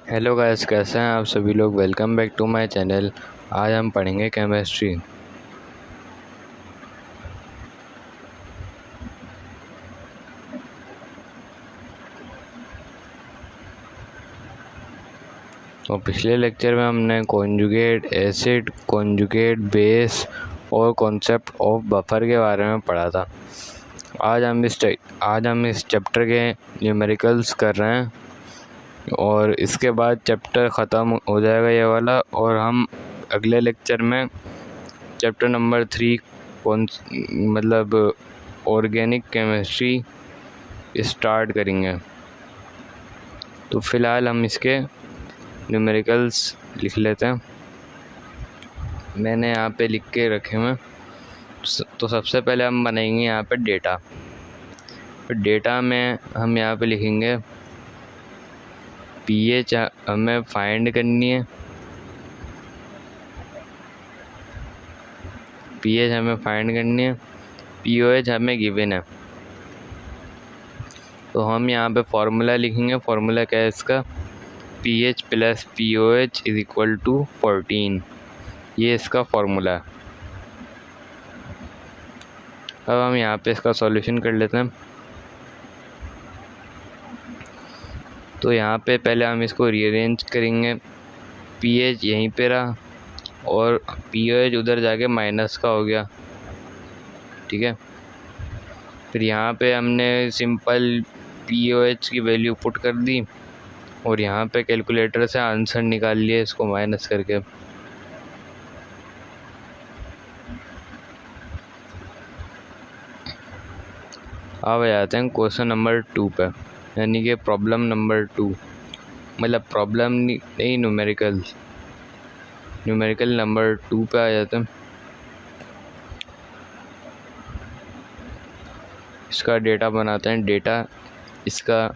Hello guys, कैसे हैं आप सभी लोग। Welcome back to my channel. आज हम पढ़ेंगे केमिस्ट्री। तो पिछले लेक्चर में हमने कॉन्जुगेट एसिड, कॉन्जुगेट बेस और कॉन्सेप्ट ऑफ बफर के बारे में पढ़ा था। आज हम इस चैप्टर के न्यूमेरिकल्स कर रहे हैं और इसके बाद चैप्टर ख़त्म हो जाएगा ये वाला, और हम अगले लेक्चर में चैप्टर नंबर 3 मतलब ऑर्गेनिक केमिस्ट्री स्टार्ट करेंगे। तो फ़िलहाल हम इसके न्यूमेरिकल्स लिख लेते हैं। मैंने यहाँ पे लिख के रखे हुए। तो सबसे पहले हम बनाएंगे यहाँ पे डेटा। फिर डेटा में हम यहाँ पे लिखेंगे पीएच हमें फाइंड करनी है। पीएच हमें फाइंड करनी है, पीओएच हमें गिवन है। तो हम यहाँ पे फॉर्मूला लिखेंगे। फॉर्मूला क्या है इसका? PH plus pOH is equal to 14। ये इसका फॉर्मूला है। अब हम यहाँ पे इसका सॉल्यूशन कर लेते हैं। तो यहाँ पे पहले हम इसको रीअरेंज करेंगे। पीएच यहीं पे रहा और पीओएच उधर जाके माइनस का हो गया, ठीक है। फिर यहाँ पे हमने सिंपल पीओएच की वैल्यू पुट कर दी और यहाँ पे कैलकुलेटर से आंसर निकाल लिया इसको माइनस करके। अब आ जाते हैं क्वेश्चन नंबर 2 पे, यानी कि प्रॉब्लम नंबर 2। मतलब प्रॉब्लम नहीं, न्यूमेरिकल नंबर 2 पे आ जाते हैं। इसका डेटा बनाते हैं। डेटा इसका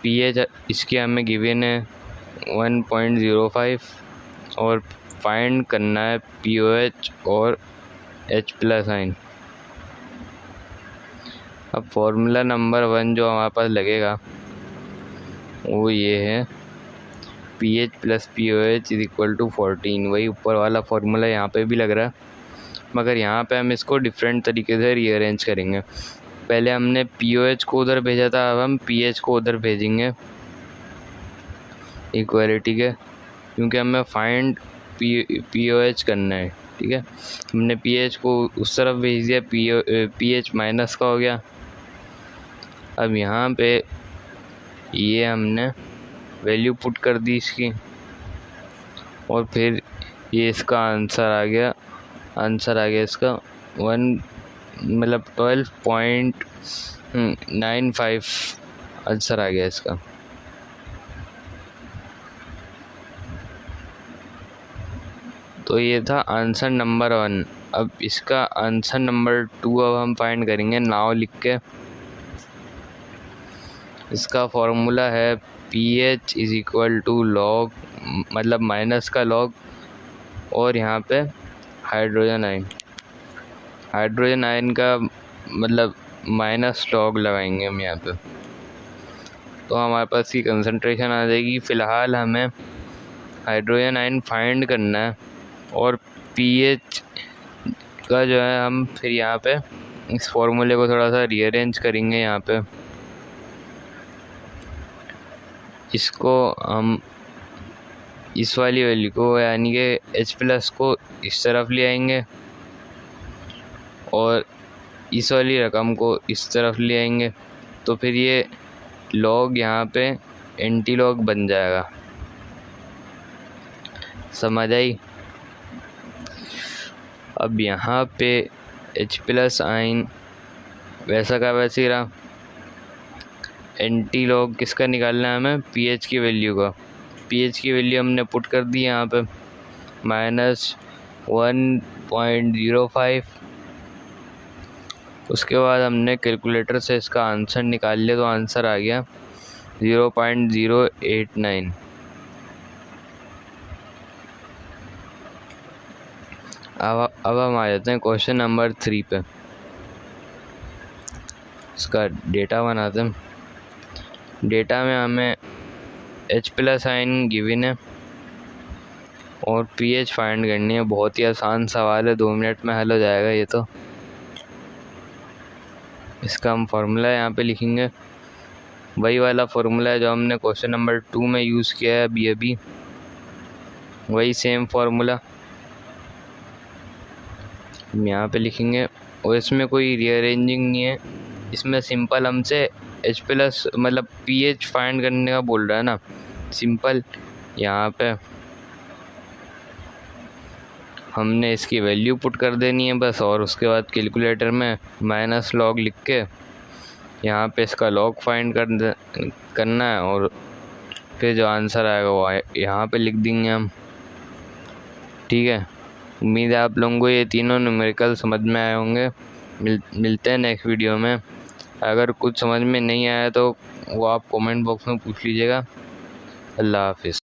पीएच इसकी हमें गिवन है 1.05 और फाइंड करना है पीओएच और H प्लस आइन। अब फॉर्मूला नंबर 1 जो हमारे पास लगेगा वो ये है, pH plus pOH is equal to 14। वही ऊपर वाला फॉर्मूला यहाँ पे भी लग रहा है, मगर यहाँ पे हम इसको डिफरेंट तरीके से रीअरेंज करेंगे। पहले हमने पीओएच को उधर भेजा था, अब हम पीएच को उधर भेजेंगे इक्वालिटी के, क्योंकि हमें फाइंड पीओएच करना है, ठीक है। हमने पीएच को उस तरफ भेज दिया, पीएच माइनस का हो गया। अब यहाँ पे ये हमने वैल्यू पुट कर दी इसकी और फिर ये इसका आंसर आ गया इसका 12.95 आंसर आ गया इसका। तो ये था आंसर नंबर 1। अब इसका आंसर नंबर 2 अब हम फाइंड करेंगे नाव लिख के। इसका फॉर्मूला है pH is equal to log, मतलब माइनस का लॉग, और यहाँ पे हाइड्रोजन आयन का मतलब माइनस लॉग लगाएंगे हम यहाँ पे। तो हमारे पास की कंसंट्रेशन आ जाएगी। फ़िलहाल हमें हाइड्रोजन आयन फाइंड करना है और पीएच का जो है हम फिर यहाँ पे इस फॉर्मूले को थोड़ा सा रीअरेंज करेंगे। यहाँ पे इसको हम इस वाली वैल्यू को, यानी कि H प्लस को इस तरफ ले आएंगे और इस वाली रकम को इस तरफ ले आएंगे। तो फिर ये लॉग यहाँ पे एंटी लॉग बन जाएगा। समझ आई? अब यहाँ पे H प्लस आइन वैसा का वैसे ही रहा। एंटी लॉग किसका निकालना है हमें? पीएच की वैल्यू का। पीएच की वैल्यू हमने पुट कर दी यहाँ पे -1.05। उसके बाद हमने कैलकुलेटर से इसका आंसर निकाल लिया, तो आंसर आ गया 0.089। अब हम आ जाते हैं क्वेश्चन नंबर 3 पे। इसका डेटा बनाते हैं। डेटा में हमें H प्लस आयन गिवन है और pH फाइंड करनी है। बहुत ही आसान सवाल है, 2 मिनट में हल हो जाएगा ये तो। इसका हम फार्मूला यहाँ पे लिखेंगे, वही वाला फार्मूला है जो हमने क्वेश्चन नंबर 2 में यूज़ किया है अभी वही सेम फार्मूला हम यहाँ पे लिखेंगे। और इसमें कोई रीअरेंजिंग नहीं है, इसमें सिंपल हमसे H प्लस मतलब pH फाइंड करने का बोल रहा है ना, सिंपल यहाँ पे हमने इसकी वैल्यू पुट कर देनी है बस, और उसके बाद कैलकुलेटर में माइनस लॉग लिख के यहाँ पे इसका लॉग फाइंड करना है, और फिर जो आंसर आएगा वो यहाँ पे लिख देंगे हम। ठीक है, उम्मीद है आप लोगों को ये तीनों न्यूमेरिकल समझ में आए होंगे। मिलते हैं नेक्स्ट वीडियो में। अगर कुछ समझ में नहीं आया तो वो आप कमेंट बॉक्स में पूछ लीजिएगा। अल्लाह हाफिज़।